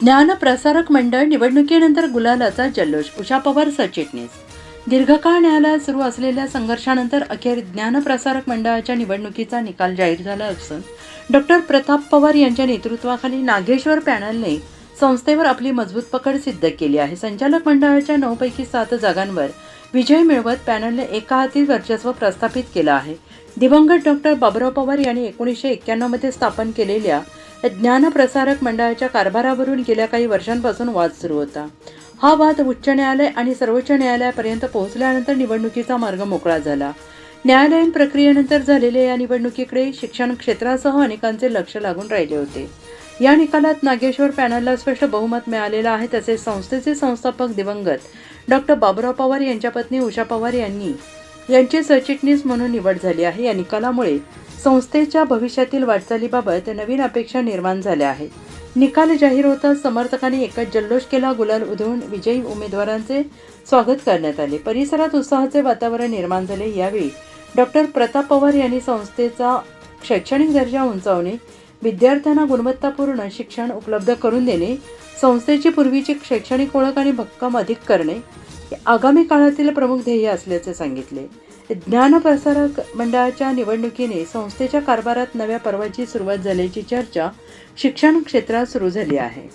ज्ञानप्रसारक मंडळ निवडणुकीनंतर गुलालाचा जल्लोष, उषा पवार सरचिटणीस. दीर्घकाळ न्यायालयात सुरू असलेल्या संघर्षानंतर अखेर ज्ञानप्रसारक मंडळाच्या निवडणुकीचा निकाल जाहीर झाला असून डॉक्टर प्रताप पवार यांच्या नेतृत्वाखाली नागेश्वर पॅनलने संस्थेवर आपली मजबूत पकड सिद्ध केली आहे. संचालक मंडळाच्या 9 पैकी 7 जागांवर विजय मिळवत पॅनलने एका हाती वर्चस्व प्रस्थापित केलं आहे. दिवंगत डॉक्टर बाबुराव पवार यांनी 1991 मध्ये स्थापन केलेल्या ज्ञानप्रसारक मंडळाच्या कारभारावरून गेल्या काही वर्षांपासून वाद सुरू होता. हा वाद उच्च न्यायालय आणि सर्वोच्च न्यायालयापर्यंत पोहोचल्यानंतर निवडणुकीचा मार्ग मोकळा झाला. न्यायालयीन प्रक्रियेनंतर झालेल्या या निवडणुकीकडे शिक्षण क्षेत्रासह अनेकांचे लक्ष लागून राहिले होते. या निकालात नागेश्वर पॅनलला स्पष्ट बहुमत मिळालेलं आहे. तसेच संस्थेचे संस्थापक दिवंगत डॉक्टर बाबुराव पवार यांच्या पत्नी उषा पवार यांची सरचिटणीस म्हणून निवड झाली आहे. या निकालामुळे संस्थेच्या भविष्यातील वाटचालीबाबत नवीन अपेक्षा निर्माण झाल्या आहेत. निकाल जाहीर होताच समर्थकांनी एकच जल्लोष केला. गुलाल उधळून विजयी उमेदवारांचे स्वागत करण्यात आले. परिसरात उत्साहाचे वातावरण निर्माण झाले. यावेळी डॉक्टर प्रताप पवार यांनी संस्थेचा शैक्षणिक दर्जा उंचावणे, विद्यार्थ्यांना गुणवत्तापूर्ण शिक्षण उपलब्ध करून देणे, संस्थेची पूर्वीची शैक्षणिक ओळख आणि भक्कम अधिक करणे आगामी काळातील प्रमुख ध्येय असल्याचे सांगितले. ज्ञानप्रसारक मंडळाच्या निवडणुकीने संस्थेच्या कारभारात नव्या पर्वाची सुरुवात झाल्याची चर्चा शिक्षण क्षेत्रात सुरू झाली आहे.